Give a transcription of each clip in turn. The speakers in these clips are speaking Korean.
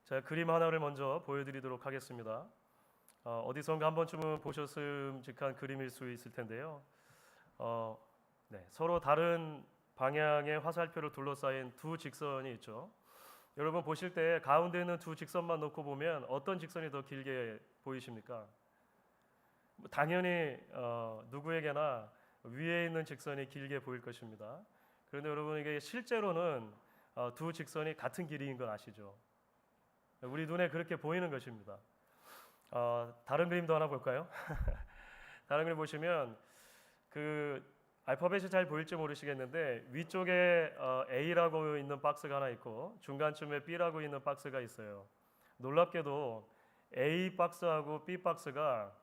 제가 그림 하나를 먼저 보여드리도록 하겠습니다. 어디선가 한 번쯤은 보셨음직한 그림일 수 있을 텐데요. 서로 다른 방향의 화살표로 둘러싸인 두 직선이 있죠. 여러분 보실 때 가운데 있는 두 직선만 놓고 보면 어떤 직선이 더 길게 보이십니까? 당연히 누구에게나 위에 있는 직선이 길게 보일 것입니다. 그런데 여러분 이게 실제로는 두 직선이 같은 길이인 건 아시죠? 우리 눈에 그렇게 보이는 것입니다. 다른 그림도 하나 볼까요? 다른 그림 보시면 그 알파벳이 잘 보일지 모르시겠는데 위쪽에 A라고 있는 박스가 하나 있고 중간쯤에 B라고 있는 박스가 있어요. 놀랍게도 A 박스하고 B 박스가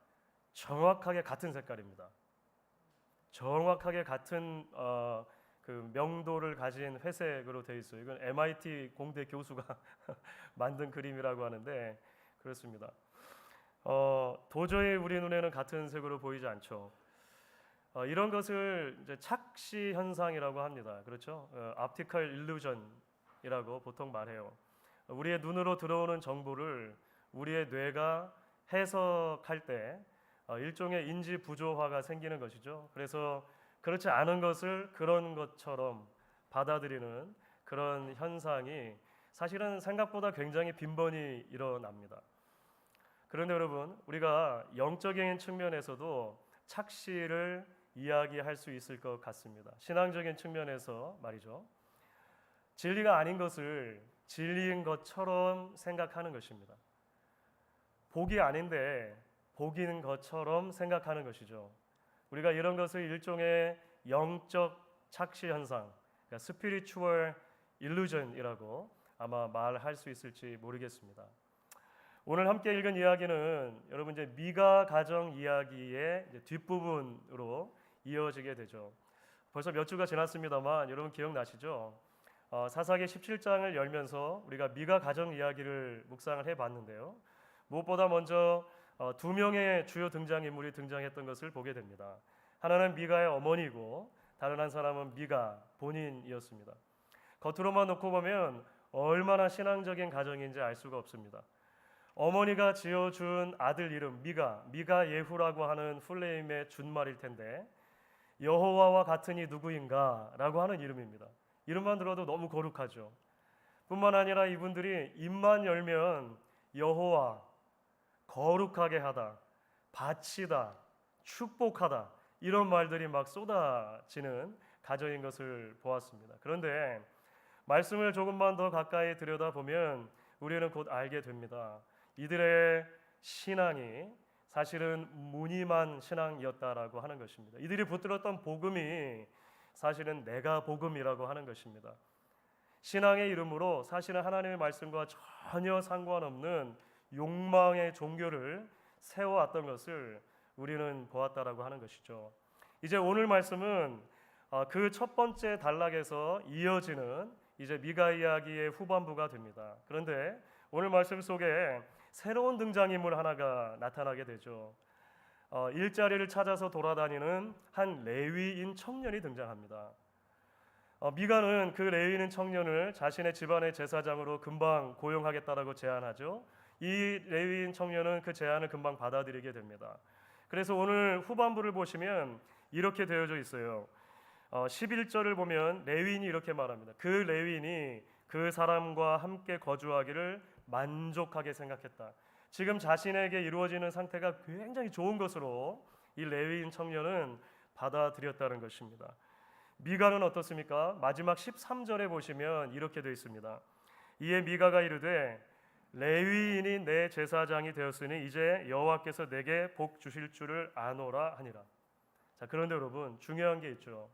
정확하게 같은 색깔입니다. 정확하게 같은 그 명도를 가진 회색으로 되어 있어요. 이건 MIT 공대 교수가 만든 그림이라고 하는데 그렇습니다. 도저히 우리 눈에는 같은 색으로 보이지 않죠. 이런 것을 이제 착시 현상이라고 합니다. 그렇죠? optical illusion이라고 보통 말해요. 우리의 눈으로 들어오는 정보를 우리의 뇌가 해석할 때 일종의 인지 부조화가 생기는 것이죠. 그래서 그렇지 않은 것을 그런 것처럼 받아들이는 그런 현상이 사실은 생각보다 굉장히 빈번히 일어납니다. 그런데 여러분, 우리가 영적인 측면에서도 착시를 이야기할 수 있을 것 같습니다. 신앙적인 측면에서 말이죠. 진리가 아닌 것을 진리인 것처럼 생각하는 것입니다. 복이 아닌데 복인 것처럼 생각하는 것이죠. 우리가 이런 것을 일종의 영적 착시 현상, 그러니까 spiritual illusion이라고 아마 말할 수 있을지 모르겠습니다. 오늘 함께 읽은 이야기는 여러분 이제 미가 가정 이야기의 뒷부분으로 이어지게 되죠. 벌써 몇 주가 지났습니다만 여러분 기억나시죠? 사사기 17장을 열면서 우리가 미가 가정 이야기를 묵상을 해봤는데요. 무엇보다 먼저 두 명의 주요 등장인물이 등장했던 것을 보게 됩니다. 하나는 미가의 어머니고 다른 한 사람은 미가 본인이었습니다. 겉으로만 놓고 보면 얼마나 신앙적인 가정인지 알 수가 없습니다. 어머니가 지어준 아들 이름 미가 예후라고 하는 풀네임의 준말일 텐데 여호와와 같은 이 누구인가 라고 하는 이름입니다. 이름만 들어도 너무 거룩하죠. 뿐만 아니라 이분들이 입만 열면 여호와, 거룩하게 하다, 바치다, 축복하다 이런 말들이 막 쏟아지는 가정인 것을 보았습니다. 그런데 말씀을 조금만 더 가까이 들여다보면 우리는 곧 알게 됩니다. 이들의 신앙이 사실은 무늬만 신앙이었다라고 하는 것입니다. 이들이 붙들었던 복음이 사실은 내가 복음이라고 하는 것입니다. 신앙의 이름으로 사실은 하나님의 말씀과 전혀 상관없는 욕망의 종교를 세워왔던 것을 우리는 보았다라고 하는 것이죠. 이제 오늘 말씀은 그 첫 번째 단락에서 이어지는 이제 미가 이야기의 후반부가 됩니다. 그런데 오늘 말씀 속에 새로운 등장인물 하나가 나타나게 되죠. 일자리를 찾아서 돌아다니는 한 레위인 청년이 등장합니다. 미가는 그 레위인 청년을 자신의 집안의 제사장으로 금방 고용하겠다라고 제안하죠. 이 레위인 청년은 그 제안을 금방 받아들이게 됩니다. 그래서 오늘 후반부를 보시면 이렇게 되어져 있어요. 11절을 보면 레위인이 이렇게 말합니다. 그 레위인이 그 사람과 함께 거주하기를 만족하게 생각했다. 지금 자신에게 이루어지는 상태가 굉장히 좋은 것으로 이 레위인 청년은 받아들였다는 것입니다. 미가는 어떻습니까? 마지막 13절에 보시면 이렇게 되어 있습니다. 이에 미가가 이르되 레위인이 내 제사장이 되었으니 이제 여호와께서 내게 복 주실 줄을 아노라 하니라. 자, 그런데 여러분 중요한 게 있죠.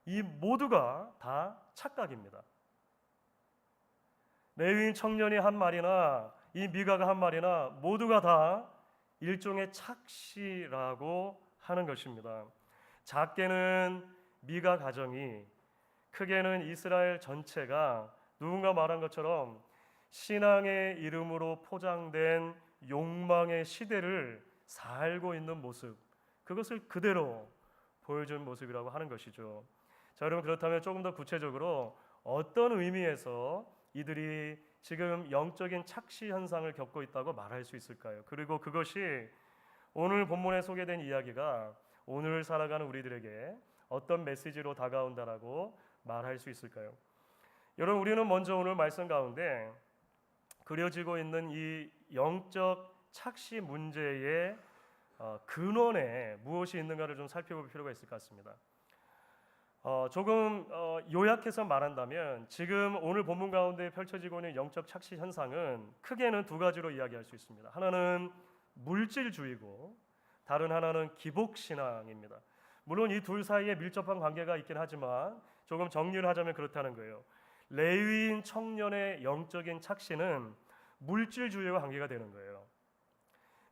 이 모두가 다 착각입니다. 레위인 청년이 한 말이나 이 미가가 한 말이나 모두가 다 일종의 착시라고 하는 것입니다. 작게는 미가 가정이, 크게는 이스라엘 전체가 누군가 말한 것처럼 신앙의 이름으로 포장된 욕망의 시대를 살고 있는 모습, 그것을 그대로 보여준 모습이라고 하는 것이죠. 자, 여러분 그렇다면 조금 더 구체적으로 어떤 의미에서 이들이 지금 영적인 착시 현상을 겪고 있다고 말할 수 있을까요? 그리고 그것이 오늘 본문에 소개된 이야기가 오늘 살아가는 우리들에게 어떤 메시지로 다가온다라고 말할 수 있을까요? 여러분, 우리는 먼저 오늘 말씀 가운데 그려지고 있는 이 영적 착시 문제의 근원에 무엇이 있는가를 좀 살펴볼 필요가 있을 것 같습니다. 조금 요약해서 말한다면 지금 오늘 본문 가운데 펼쳐지고 있는 영적 착시 현상은 크게는 두 가지로 이야기할 수 있습니다. 하나는 물질주의고 다른 하나는 기복신앙입니다. 물론 이 둘 사이에 밀접한 관계가 있긴 하지만 조금 정리를 하자면 그렇다는 거예요. 레위인 청년의 영적인 착시는 물질주의와 관계가 되는 거예요.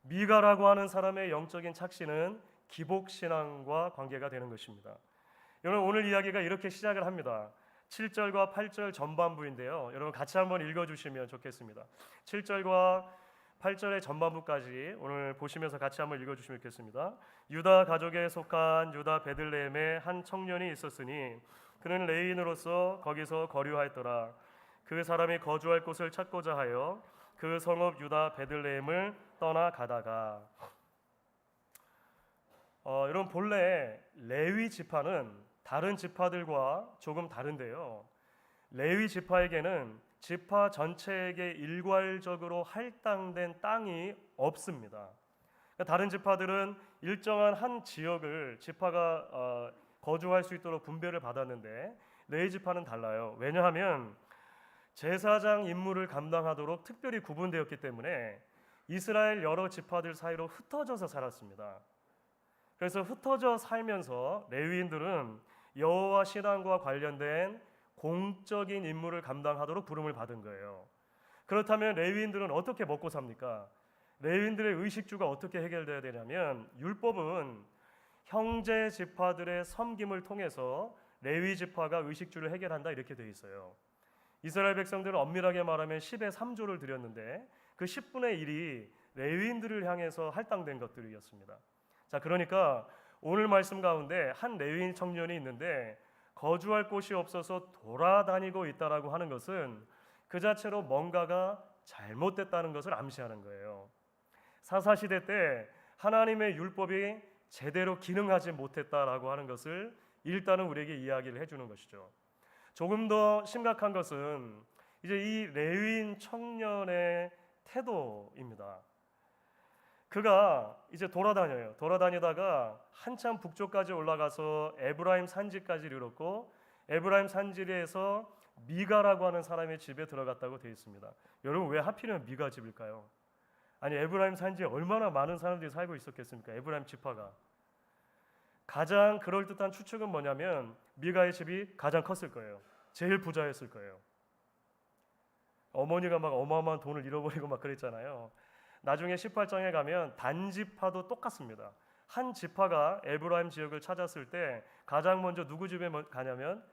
미가라고 하는 사람의 영적인 착시는 기복신앙과 관계가 되는 것입니다. 여러분, 오늘 이야기가 이렇게 시작을 합니다. 7절과 8절 전반부인데요. 여러분 같이 한번 읽어주시면 좋겠습니다. 7절과 8절의 전반부까지 오늘 보시면서 같이 한번 읽어주시면 좋겠습니다. 유다 가족에 속한 유다 베들레헴에 한 청년이 있었으니 그는 레위인으로서 거기서 거류하였더라. 그 사람이 거주할 곳을 찾고자 하여 그 성읍 유다 베들레헴을 떠나 가다가 여러분, 본래 레위 지파는 다른 지파들과 조금 다른데요. 레위 지파에게는 지파 전체에게 일괄적으로 할당된 땅이 없습니다. 그러니까 다른 지파들은 일정한 한 지역을 지파가 거주할 수 있도록 분배를 받았는데 레위 지파는 달라요. 왜냐하면 제사장 임무를 감당하도록 특별히 구분되었기 때문에 이스라엘 여러 지파들 사이로 흩어져서 살았습니다. 그래서 흩어져 살면서 레위인들은 여호와 신앙과 관련된 공적인 임무를 감당하도록 부름을 받은 거예요. 그렇다면 레위인들은 어떻게 먹고 삽니까? 레위인들의 의식주가 어떻게 해결돼야 되냐면 율법은 형제 지파들의 섬김을 통해서 레위 지파가 의식주를 해결한다 이렇게 돼 있어요. 이스라엘 백성들은 엄밀하게 말하면 10의 3조를 드렸는데 그 10분의 1이 레위인들을 향해서 할당된 것들이었습니다. 자, 그러니까 오늘 말씀 가운데 한 레위인 청년이 있는데 거주할 곳이 없어서 돌아다니고 있다라고 하는 것은 그 자체로 뭔가가 잘못됐다는 것을 암시하는 거예요. 사사시대 때 하나님의 율법이 제대로 기능하지 못했다라고 하는 것을 일단은 우리에게 이야기를 해주는 것이죠. 조금 더 심각한 것은 이제 이 레위인 청년의 태도입니다. 그가 이제 돌아다니다가 한참 북쪽까지 올라가서 에브라임 산지까지 이르렀고 에브라임 산지에서 미가라고 하는 사람의 집에 들어갔다고 되어 있습니다. 여러분, 왜 하필이면 미가 집일까요? 아니, 에브라임 산지에 얼마나 많은 사람들이 살고 있었겠습니까? 에브라임 지파가. 가장 그럴듯한 추측은 뭐냐면 미가의 집이 가장 컸을 거예요. 제일 부자였을 거예요. 어머니가 막 어마어마한 돈을 잃어버리고 막 그랬잖아요. 나중에 18장에 가면 단지파도 똑같습니다. 한 지파가 에브라임 지역을 찾았을 때 가장 먼저 누구 집에 가냐면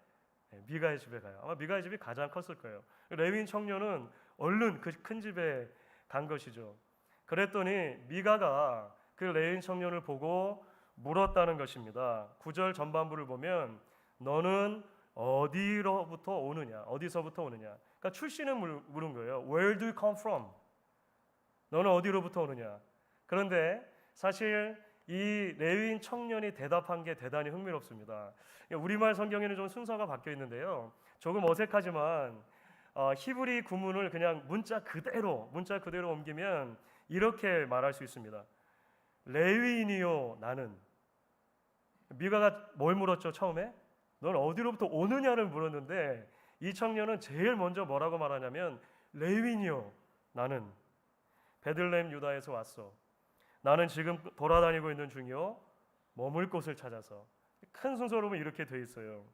미가의 집에 가요. 아마 미가의 집이 가장 컸을 거예요. 레위인 청년은 얼른 그 큰 집에 간 것이죠. 그랬더니 미가가 그 레위인 청년을 보고 물었다는 것입니다. 9절 전반부를 보면 너는 어디로부터 오느냐? 어디서부터 오느냐? 그러니까 출신을 물은 거예요. Where do you come from? 너는 어디로부터 오느냐? 그런데 사실 이 레위인 청년이 대답한 게 대단히 흥미롭습니다. 우리말 성경에는 좀 순서가 바뀌어 있는데요. 조금 어색하지만 히브리 구문을 그냥 문자 그대로 옮기면 이렇게 말할 수 있습니다. 레위인이요 나는. 미가가 뭘 물었죠? 처음에 넌 어디로부터 오느냐를 물었는데 이 청년은 제일 먼저 뭐라고 말하냐면 레위인이요 나는 베들레헴 유다에서 왔어. 나는 지금 돌아다니고 있는 중이요 머물 곳을 찾아서. 큰 순서로 보면 이렇게 돼 있어요.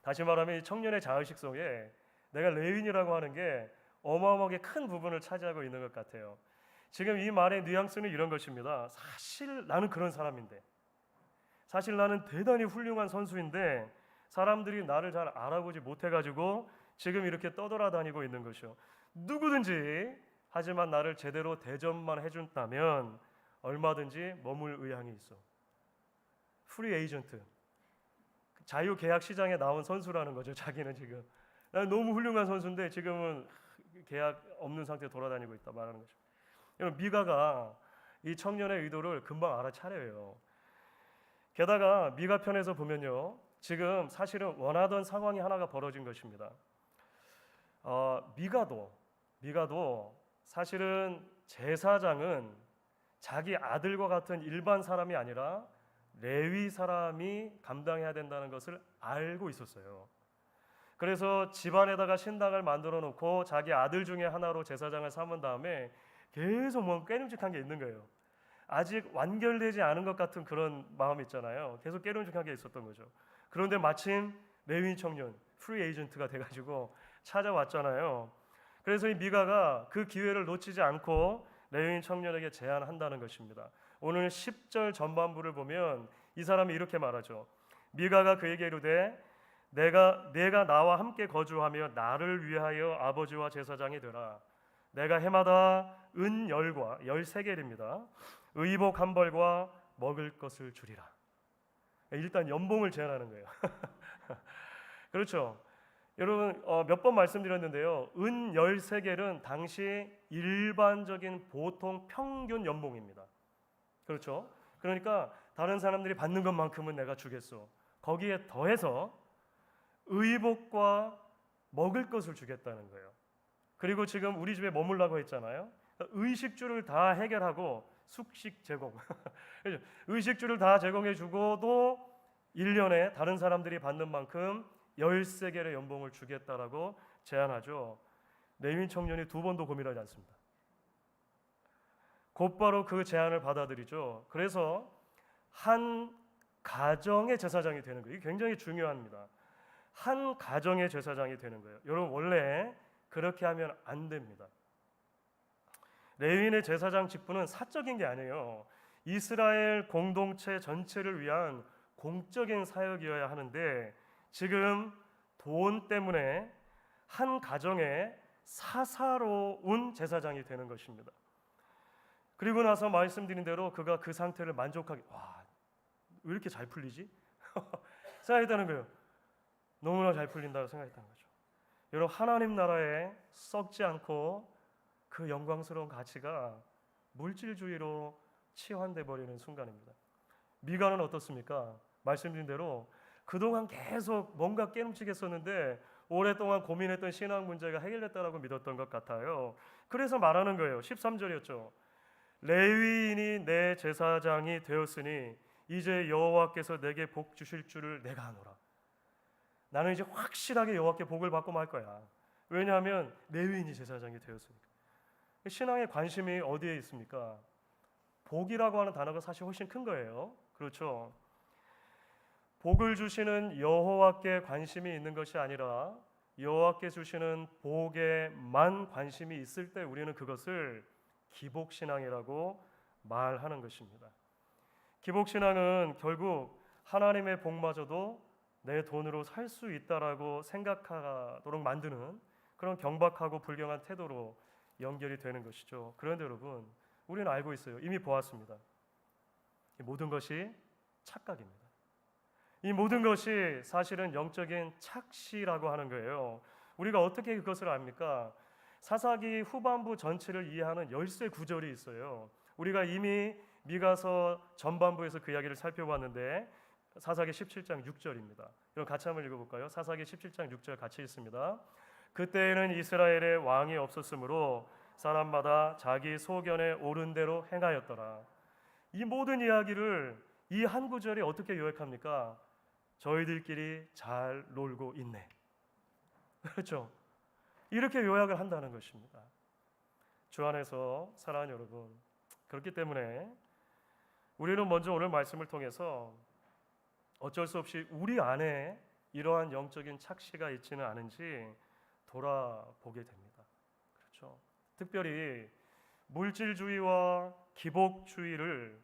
다시 말하면 이 청년의 자의식 속에 내가 레위인이라고 하는 게 어마어마하게 큰 부분을 차지하고 있는 것 같아요. 지금 이 말의 뉘앙스는 이런 것입니다. 사실 나는 그런 사람인데, 사실 나는 대단히 훌륭한 선수인데 사람들이 나를 잘 알아보지 못해가지고 지금 이렇게 떠돌아다니고 있는 것이요. 누구든지 하지만 나를 제대로 대접만 해준다면 얼마든지 머물 의향이 있어. 프리 에이전트, 자유 계약 시장에 나온 선수라는 거죠. 자기는 지금 나는 너무 훌륭한 선수인데 지금은 계약 없는 상태에 돌아다니고 있다 말하는 거죠. 여러분 미가가 이 청년의 의도를 금방 알아차려요. 게다가 미가 편에서 보면요, 지금 사실은 원하던 상황이 하나가 벌어진 것입니다. 미가도 사실은 제사장은 자기 아들과 같은 일반 사람이 아니라 레위 사람이 감당해야 된다는 것을 알고 있었어요. 그래서 집안에다가 신당을 만들어 놓고 자기 아들 중에 하나로 제사장을 삼은 다음에 계속 뭔가 깨름직한 게 있는 거예요. 아직 완결되지 않은 것 같은 그런 마음 있잖아요. 계속 깨름직한 게 있었던 거죠. 그런데 마침 레위 청년 프리 에이전트가 돼가지고 찾아왔잖아요. 그래서 이 미가가 그 기회를 놓치지 않고 레위인 청년에게 제안한다는 것입니다. 오늘 10절 전반부를 보면 이 사람이 이렇게 말하죠. 미가가 그에게 이르되 내가 나와 함께 거주하며 나를 위하여 아버지와 제사장이 되라. 내가 해마다 은 13개입니다. 의복 한 벌과 먹을 것을 주리라. 일단 연봉을 제안하는 거예요. 그렇죠. 여러분 몇 번 말씀드렸는데요. 은 13개는 당시 일반적인 보통 평균 연봉입니다. 그렇죠. 그러니까 다른 사람들이 받는 것만큼은 내가 주겠소. 거기에 더해서 의복과 먹을 것을 주겠다는 거예요. 그리고 지금 우리 집에 머물라고 했잖아요. 의식주를 다 해결하고 숙식 제공 의식주를 다 제공해 주고도 1년에 다른 사람들이 받는 만큼 13개의 연봉을 주겠다라고 제안하죠. 레위인 청년이 두 번도 고민하지 않습니다. 곧바로 그 제안을 받아들이죠. 그래서 한 가정의 제사장이 되는 거예요. 이게 굉장히 중요합니다. 한 가정의 제사장이 되는 거예요. 여러분 원래 그렇게 하면 안 됩니다. 레위인의 제사장 직분은 사적인 게 아니에요. 이스라엘 공동체 전체를 위한 공적인 사역이어야 하는데 지금 돈 때문에 한 가정에 사사로운 제사장이 되는 것입니다. 그리고 나서 말씀드린 대로 그가 그 상태를 만족하게 왜 이렇게 잘 풀리지? 생각했다는 거예요. 너무나 잘 풀린다고 생각했다는 거죠. 여러분 하나님 나라에 썩지 않고 그 영광스러운 가치가 물질주의로 치환돼 버리는 순간입니다. 미가는 어떻습니까? 말씀드린 대로 그동안 계속 뭔가 깨름직했었는데 오랫동안 고민했던 신앙 문제가 해결됐다라고 믿었던 것 같아요. 그래서 말하는 거예요. 13절이었죠. 레위인이 내 제사장이 되었으니 이제 여호와께서 내게 복 주실 줄을 내가 아노라. 나는 이제 확실하게 여호와께 복을 받고 말 거야. 왜냐하면 레위인이 제사장이 되었으니까. 신앙의 관심이 어디에 있습니까? 복이라고 하는 단어가 사실 훨씬 큰 거예요. 그렇죠? 복을 주시는 여호와께 관심이 있는 것이 아니라 여호와께 주시는 복에만 관심이 있을 때 우리는 그것을 기복신앙이라고 말하는 것입니다. 기복신앙은 결국 하나님의 복마저도 내 돈으로 살 수 있다라고 생각하도록 만드는 그런 경박하고 불경한 태도로 연결이 되는 것이죠. 그런데 여러분 우리는 알고 있어요. 이미 보았습니다. 이 모든 것이 착각입니다. 이 모든 것이 사실은 영적인 착시라고 하는 거예요. 우리가 어떻게 그것을 압니까? 사사기 후반부 전체를 이해하는 열쇠 구절이 있어요. 우리가 이미 미가서 전반부에서 그 이야기를 살펴봤는데 사사기 17장 6절입니다. 여러분 같이 한번 읽어볼까요? 사사기 17장 6절 같이 읽습니다. 그때에는 이스라엘에 왕이 없었으므로 사람마다 자기 소견에 옳은 대로 행하였더라. 이 모든 이야기를 이 한 구절이 어떻게 요약합니까? 저희들끼리 잘 놀고 있네. 그렇죠? 이렇게 요약을 한다는 것입니다. 주 안에서 사랑하는 여러분, 그렇기 때문에 우리는 먼저 오늘 말씀을 통해서 어쩔 수 없이 우리 안에 이러한 영적인 착시가 있지는 않은지 돌아보게 됩니다. 그렇죠? 특별히 물질주의와 기복주의를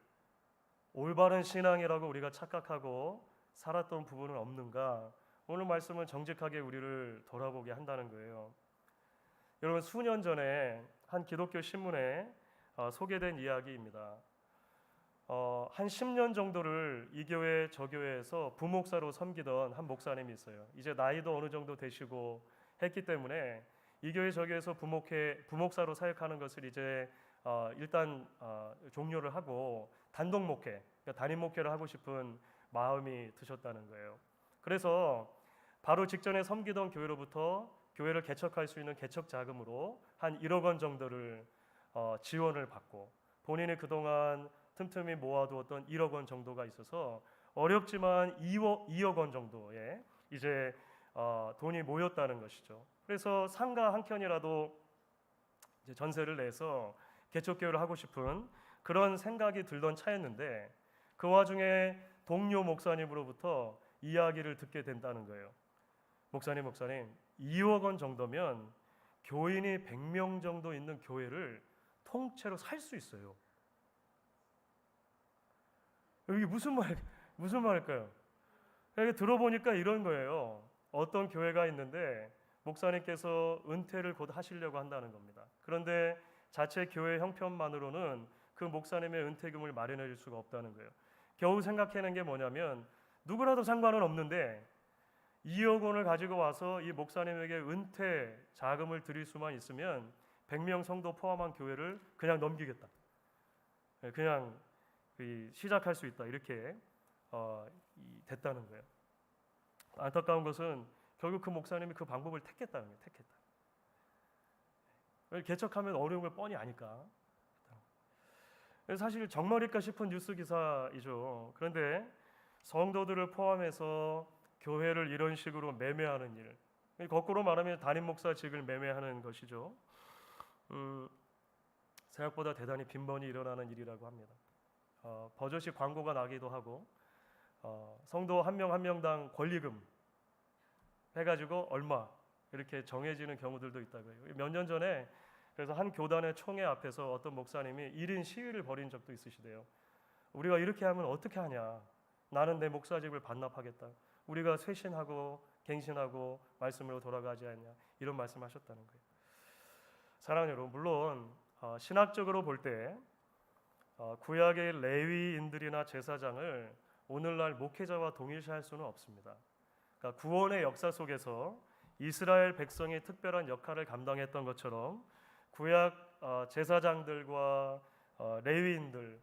올바른 신앙이라고 우리가 착각하고 살았던 부분은 없는가? 오늘 말씀은 정직하게 우리를 돌아보게 한다는 거예요. 여러분 수년 전에 한 기독교 신문에 소개된 이야기입니다. 한 10년 정도를 이 교회 저 교회에서 부목사로 섬기던 한 목사님이 있어요. 이제 나이도 어느 정도 되시고 했기 때문에 이 교회 저교회에서 부목사로 사역하는 것을 이제 일단 종료를 하고 단독 목회, 그러니까 단임 목회를 하고 싶은 마음이 드셨다는 거예요. 그래서 바로 직전에 섬기던 교회로부터 교회를 개척할 수 있는 개척 자금으로 한 1억 원 정도를 지원을 받고, 본인이 그동안 틈틈이 모아두었던 1억 원 정도가 있어서 어렵지만 2억 원 정도의 이제 돈이 모였다는 것이죠. 그래서 상가 한 켠이라도 이제 전세를 내서 개척교회를 하고 싶은 그런 생각이 들던 차였는데, 그 와중에 동료 목사님으로부터 이야기를 듣게 된다는 거예요. 목사님 2억 원 정도면 교인이 100명 정도 있는 교회를 통째로 살 수 있어요. 이게 무슨 말일까요? 이렇게 들어보니까 이런 거예요. 어떤 교회가 있는데 목사님께서 은퇴를 곧 하시려고 한다는 겁니다. 그런데 자체 교회 형편만으로는 그 목사님의 은퇴금을 마련해 줄 수가 없다는 거예요. 겨우 생각해낸 게 뭐냐면, 누구라도 상관은 없는데 2억 원을 가지고 와서 이 목사님에게 은퇴 자금을 드릴 수만 있으면 100명 성도 포함한 교회를 그냥 넘기겠다, 그냥 시작할 수 있다, 이렇게 됐다는 거예요. 안타까운 것은 결국 그 목사님이 그 방법을 택했다는 거예요. 개척하면 어려운 걸 뻔히 아니까. 사실 정말일까 싶은 뉴스 기사이죠. 그런데 성도들을 포함해서 교회를 이런 식으로 매매하는 일, 거꾸로 말하면 담임 목사직을 매매하는 것이죠. 생각보다 대단히 빈번히 일어나는 일이라고 합니다. 버젓이 광고가 나기도 하고, 성도 한 명 한 명당 권리금 해가지고 얼마 이렇게 정해지는 경우들도 있다고요. 몇 년 전에 그래서 한 교단의 총회 앞에서 어떤 목사님이 1인 시위를 벌인 적도 있으시대요. 우리가 이렇게 하면 어떻게 하냐, 나는 내 목사직을 반납하겠다, 우리가 쇄신하고 갱신하고 말씀으로 돌아가지 않냐, 이런 말씀하셨다는 거예요. 사랑하는 여러분, 물론 신학적으로 볼 때 구약의 레위인들이나 제사장을 오늘날 목회자와 동일시할 수는 없습니다. 그러니까 구원의 역사 속에서 이스라엘 백성이 특별한 역할을 감당했던 것처럼 구약 제사장들과 레위인들,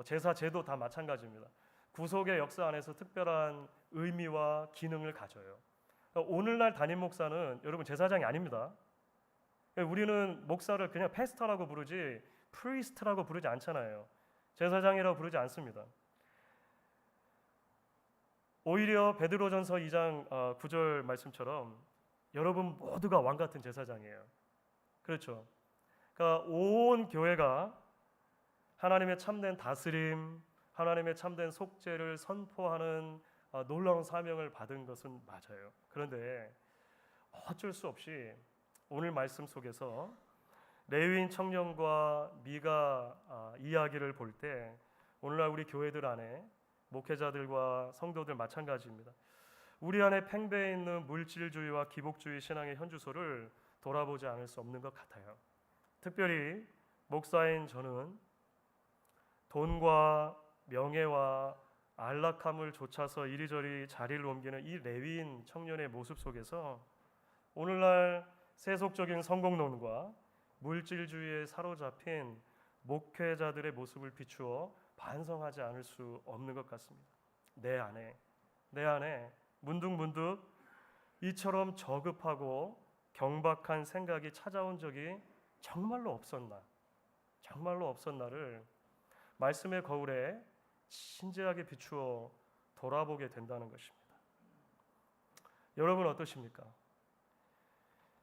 제사 제도 다 마찬가지입니다. 구속의 역사 안에서 특별한 의미와 기능을 가져요. 그러니까 오늘날 담임 목사는 여러분 제사장이 아닙니다. 우리는 목사를 그냥 패스터라고 부르지 프리스트라고 부르지 않잖아요. 제사장이라고 부르지 않습니다. 오히려 베드로전서 2장 9절 말씀처럼 여러분 모두가 왕 같은 제사장이에요. 그렇죠. 그러니까 온 교회가 하나님의 참된 다스림, 하나님의 참된 속죄를 선포하는 놀라운 사명을 받은 것은 맞아요. 그런데 어쩔 수 없이 오늘 말씀 속에서 레위인 청년과 미가 이야기를 볼 때 오늘날 우리 교회들 안에 목회자들과 성도들 마찬가지입니다. 우리 안에 팽배해 있는 물질주의와 기복주의 신앙의 현주소를 돌아보지 않을 수 없는 것 같아요. 특별히 목사인 저는 돈과 명예와 안락함을 좇아서 이리저리 자리를 옮기는 이 레위인 청년의 모습 속에서 오늘날 세속적인 성공론과 물질주의에 사로잡힌 목회자들의 모습을 비추어 반성하지 않을 수 없는 것 같습니다. 내 안에 문득문득 이처럼 저급하고 경박한 생각이 찾아온 적이 정말로 없었나를 말씀의 거울에 진지하게 비추어 돌아보게 된다는 것입니다. 여러분 어떠십니까?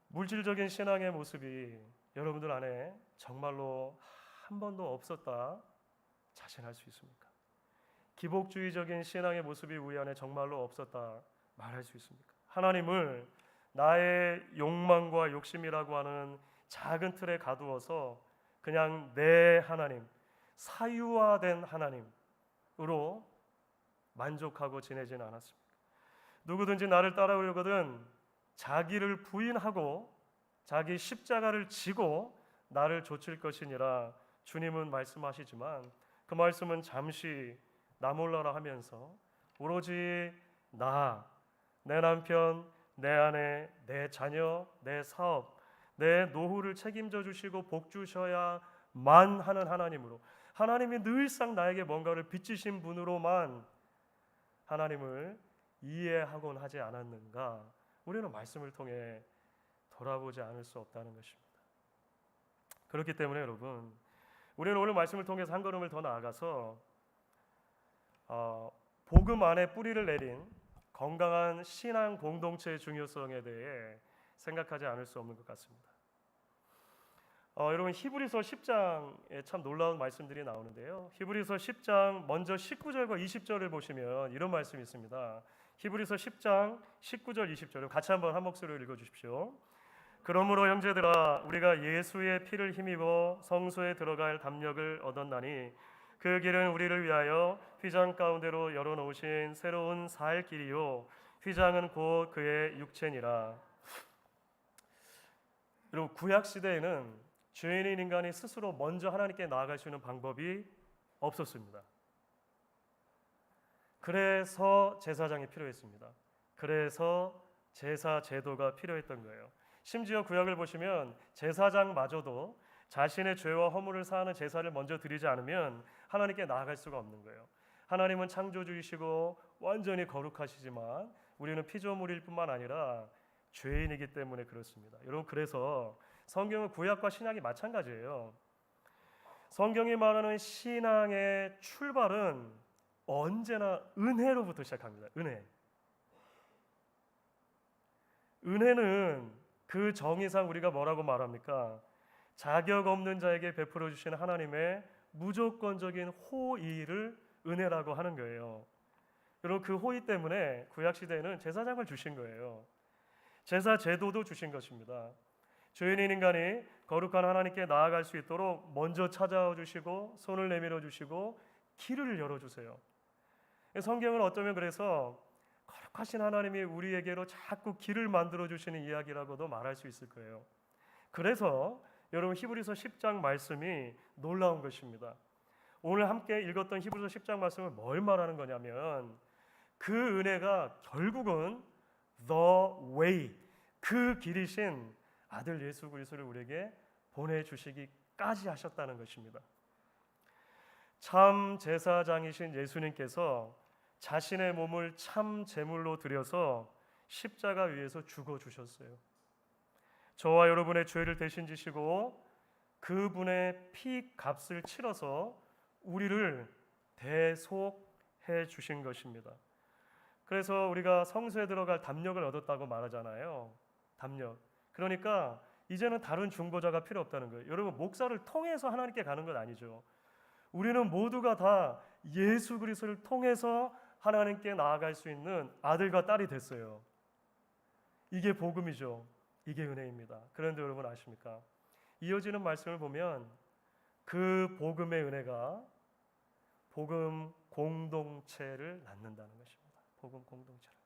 물질적인 신앙의 모습이 여러분들 안에 정말로 한 번도 없었다 자신할 수 있습니까? 기복주의적인 신앙의 모습이 우리 안에 정말로 없었다 말할 수 있습니까? 하나님을 나의 욕망과 욕심이라고 하는 작은 틀에 가두어서 그냥 내 하나님, 사유화된 하나님으로 만족하고 지내지는 않았습니까? 누구든지 나를 따라오려거든 자기를 부인하고 자기 십자가를 지고 나를 좇을 것이니라 주님은 말씀하시지만, 그 말씀은 잠시 나 몰라라 하면서 오로지 내 남편, 내 아내, 내 자녀, 내 사업, 내 노후를 책임져 주시고 복 주셔야만 하는 하나님으로, 하나님이 늘상 나에게 뭔가를 빚지신 분으로만 하나님을 이해하곤 하지 않았는가? 우리는 말씀을 통해 돌아보지 않을 수 없다는 것입니다. 그렇기 때문에 여러분, 우리는 오늘 말씀을 통해서 한 걸음을 더 나아가서 복음 안에 뿌리를 내린 건강한 신앙 공동체의 중요성에 대해 생각하지 않을 수 없는 것 같습니다. 여러분, 히브리서 10장에 참 놀라운 말씀들이 나오는데요. 히브리서 10장 먼저 19절과 20절을 보시면 이런 말씀이 있습니다. 히브리서 10장 19절 20절을 같이 한 목소리로 읽어주십시오. 그러므로 형제들아, 우리가 예수의 피를 힘입어 성소에 들어갈 담력을 얻었나니 그 길은 우리를 위하여 휘장 가운데로 열어놓으신 새로운 살 길이요 휘장은 곧 그의 육체니라. 여러분, 구약 시대에는 죄인인 인간이 스스로 먼저 하나님께 나아갈 수 있는 방법이 없었습니다. 그래서 제사장이 필요했습니다. 그래서 제사 제도가 필요했던 거예요. 심지어 구약을 보시면 제사장마저도 자신의 죄와 허물을 사하는 제사를 먼저 드리지 않으면 하나님께 나아갈 수가 없는 거예요. 하나님은 창조주이시고 완전히 거룩하시지만 우리는 피조물일 뿐만 아니라 죄인이기 때문에 그렇습니다. 여러분, 그래서 성경은 구약과 신약이 마찬가지예요. 성경이 말하는 신앙의 출발은 언제나 은혜로부터 시작합니다. 은혜는 그 정의상 우리가 뭐라고 말합니까? 자격 없는 자에게 베풀어 주시는 하나님의 무조건적인 호의를 은혜라고 하는 거예요. 여러분, 그 호의 때문에 구약 시대에는 제사장을 주신 거예요. 제사 제도도 주신 것입니다. 죄인인 인간이 거룩한 하나님께 나아갈 수 있도록 먼저 찾아와 주시고 손을 내밀어 주시고 길을 열어 주세요. 성경은 어쩌면 그래서 거룩하신 하나님이 우리에게로 자꾸 길을 만들어 주시는 이야기라고도 말할 수 있을 거예요. 그래서 여러분, 히브리서 10장 말씀이 놀라운 것입니다. 오늘 함께 읽었던 히브리서 10장 말씀은 뭘 말하는 거냐면 그 은혜가 결국은 the way, 그 길이신 아들 예수 그리스도를 우리에게 보내주시기까지 하셨다는 것입니다. 참 제사장이신 예수님께서 자신의 몸을 참 제물로 드려서 십자가 위에서 죽어주셨어요. 저와 여러분의 죄를 대신 지시고 그분의 피 값을 치러서 우리를 대속해 주신 것입니다. 그래서 우리가 성소에 들어갈 담력을 얻었다고 말하잖아요. 담력. 그러니까 이제는 다른 중보자가 필요 없다는 거예요. 여러분, 목사를 통해서 하나님께 가는 건 아니죠. 우리는 모두가 다 예수 그리스도를 통해서 하나님께 나아갈 수 있는 아들과 딸이 됐어요. 이게 복음이죠. 이게 은혜입니다. 그런데 여러분 아십니까? 이어지는 말씀을 보면 그 복음의 은혜가 복음 공동체를 낳는다는 것입니다. 복음 공동체를.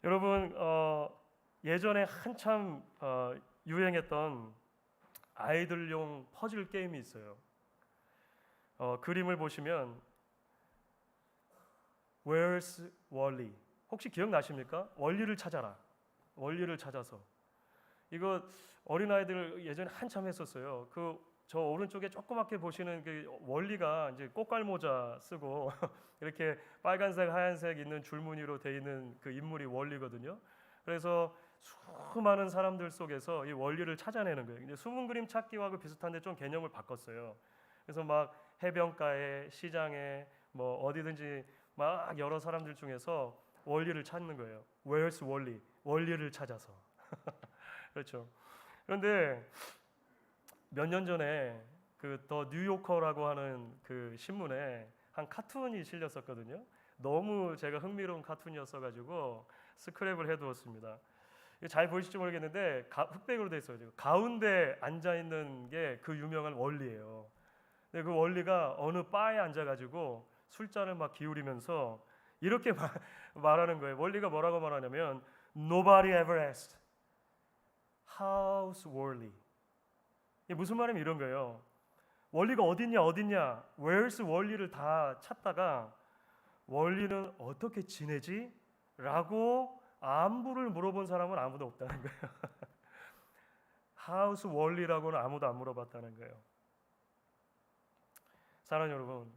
여러분, 예전에 한참 유행했던 아이들용 퍼즐 게임이 있어요. 그림을 보시면 Where's Wally? 혹시 기억나십니까? 원리를 찾아라. 원리를 찾아서. 이거 어린아이들 예전에 한참 했었어요. 저 오른쪽에 조그맣게 보시는 그 원리가 이제 꽃갈모자 쓰고 이렇게 빨간색, 하얀색 있는 줄무늬로 돼 있는 그 인물이 원리거든요. 그래서 수많은 사람들 속에서 이 원리를 찾아내는 거예요. 이제 숨은 그림 찾기하고 비슷한데 좀 개념을 바꿨어요. 그래서 막 해변가에, 시장에, 뭐 어디든지 막 여러 사람들 중에서 원리를 찾는 거예요. Where's Wally? 원리를 찾아서. 그렇죠. 그런데 몇 년 전에 그 더 뉴요커라고 하는 그 신문에 한 카툰이 실렸었거든요. 너무 제가 흥미로운 카툰이었어가지고 스크랩을 해두었습니다. 잘 보이실지 모르겠는데 흑백으로 돼 있어요. 가운데 앉아 있는 게 그 유명한 원리예요. 근데 그 원리가 어느 바에 앉아가지고 술잔을 막 기울이면서 이렇게 말하는 거예요. 원리가 뭐라고 말하냐면 Nobody ever asked How's Wally? 이게 무슨 말이면 이런 거예요. 원리가 어딨냐 Where's 원리를 다 찾다가 원리는 어떻게 지내지? 라고 안부를 물어본 사람은 아무도 없다는 거예요. 하우스 원리라고는 아무도 안 물어봤다는 거예요. 사랑하는 여러분,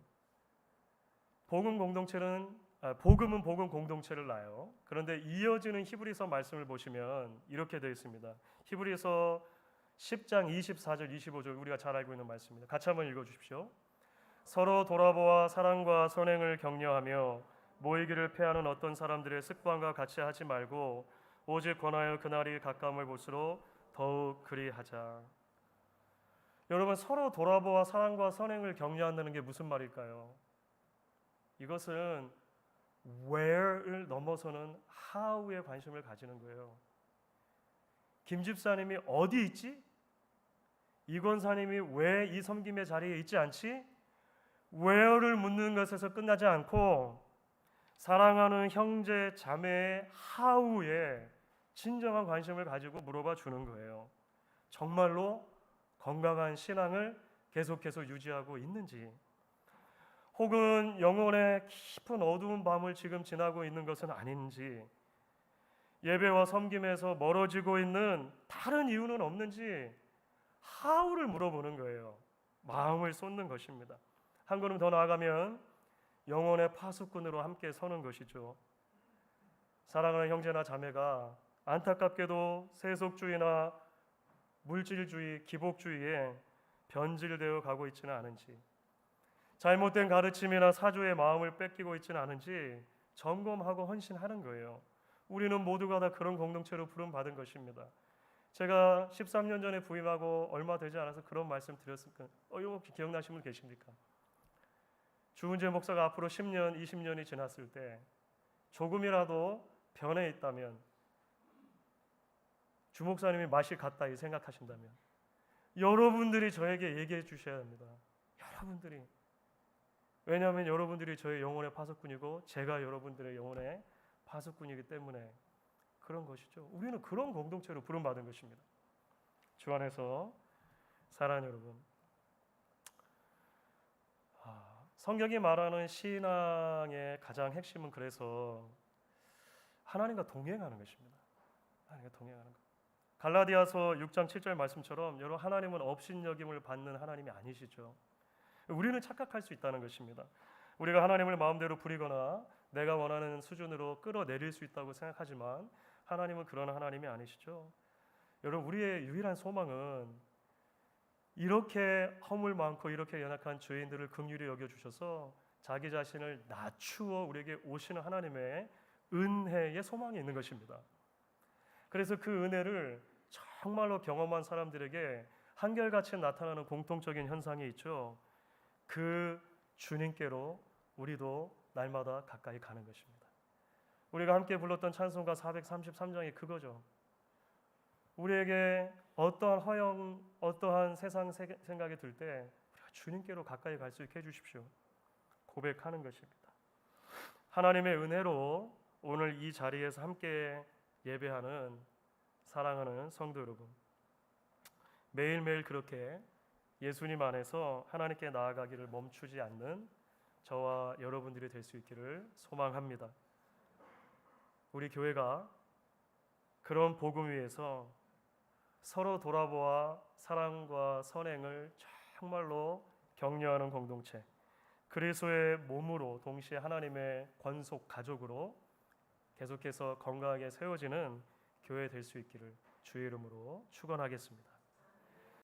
복음은 복음 공동체를 낳아요. 그런데 이어지는 히브리서 말씀을 보시면 이렇게 되어 있습니다. 히브리서 10장 24절 25절 우리가 잘 알고 있는 말씀입니다. 같이 한번 읽어주십시오. 서로 돌아보아 사랑과 선행을 격려하며 모이기를 패하는 어떤 사람들의 습관과 같이 하지 말고 오직 권하여 그날이 가까움을 볼수록 더욱 그리하자. 여러분, 서로 돌아보아 사랑과 선행을 격려한다는 게 무슨 말일까요? 이것은 where를 넘어서는 how에 관심을 가지는 거예요. 김 집사님이 어디 있지? 이 권사님이 왜 이 섬김의 자리에 있지 않지? where를 묻는 것에서 끝나지 않고 사랑하는 형제 자매의 how에 진정한 관심을 가지고 물어봐 주는 거예요. 정말로 건강한 신앙을 계속해서 유지하고 있는지, 혹은 영혼의 깊은 어두운 밤을 지금 지나고 있는 것은 아닌지, 예배와 섬김에서 멀어지고 있는 다른 이유는 없는지 how를 물어보는 거예요. 마음을 쏟는 것입니다. 한 걸음 더 나아가면 영혼의 파수꾼으로 함께 서는 것이죠. 사랑하는 형제나 자매가 안타깝게도 세속주의나 물질주의, 기복주의에 변질되어 가고 있지는 않은지, 잘못된 가르침이나 사조의 마음을 뺏기고 있지는 않은지 점검하고 헌신하는 거예요. 우리는 모두가 다 그런 공동체로 부름받은 것입니다. 제가 13년 전에 부임하고 얼마 되지 않아서 그런 말씀 드렸을까? 혹시 기억나시는 분 계십니까? 주은재 목사가 앞으로 10년, 20년이 지났을 때 조금이라도 변해 있다면, 주 목사님이 맛이 같다 이 생각하신다면 여러분들이 저에게 얘기해 주셔야 합니다. 여러분들이. 왜냐하면 여러분들이 저의 영혼의 파수꾼이고 제가 여러분들의 영혼의 파수꾼이기 때문에 그런 것이죠. 우리는 그런 공동체로 부름받은 것입니다. 주 안에서 사랑하는 여러분, 성경이 말하는 신앙의 가장 핵심은 그래서 하나님과 동행하는 것입니다. 하나님과 동행하는 것. 갈라디아서 6장 7절 말씀처럼 여러분, 하나님은 업신여김을 받는 하나님이 아니시죠. 우리는 착각할 수 있다는 것입니다. 우리가 하나님을 마음대로 부리거나 내가 원하는 수준으로 끌어내릴 수 있다고 생각하지만 하나님은 그런 하나님이 아니시죠. 여러분, 우리의 유일한 소망은 이렇게 허물 많고 이렇게 연약한 죄인들을 긍휼히 여겨주셔서 자기 자신을 낮추어 우리에게 오시는 하나님의 은혜의 소망이 있는 것입니다. 그래서 그 은혜를 정말로 경험한 사람들에게 한결같이 나타나는 공통적인 현상이 있죠. 그 주님께로 우리도 날마다 가까이 가는 것입니다. 우리가 함께 불렀던 찬송가 433장이 그거죠. 우리에게 어떠한 허영, 어떠한 세상 생각이 들 때 우리가 주님께로 가까이 갈 수 있게 해주십시오. 고백하는 것입니다. 하나님의 은혜로 오늘 이 자리에서 함께 예배하는 사랑하는 성도 여러분, 매일매일 그렇게 예수님 안에서 하나님께 나아가기를 멈추지 않는 저와 여러분들이 될 수 있기를 소망합니다. 우리 교회가 그런 복음 위에서 서로 돌아보아 사랑과 선행을 정말로 격려하는 공동체, 그리스도의 몸으로 동시에 하나님의 권속 가족으로 계속해서 건강하게 세워지는 교회 될 수 있기를 주의 이름으로 축원하겠습니다.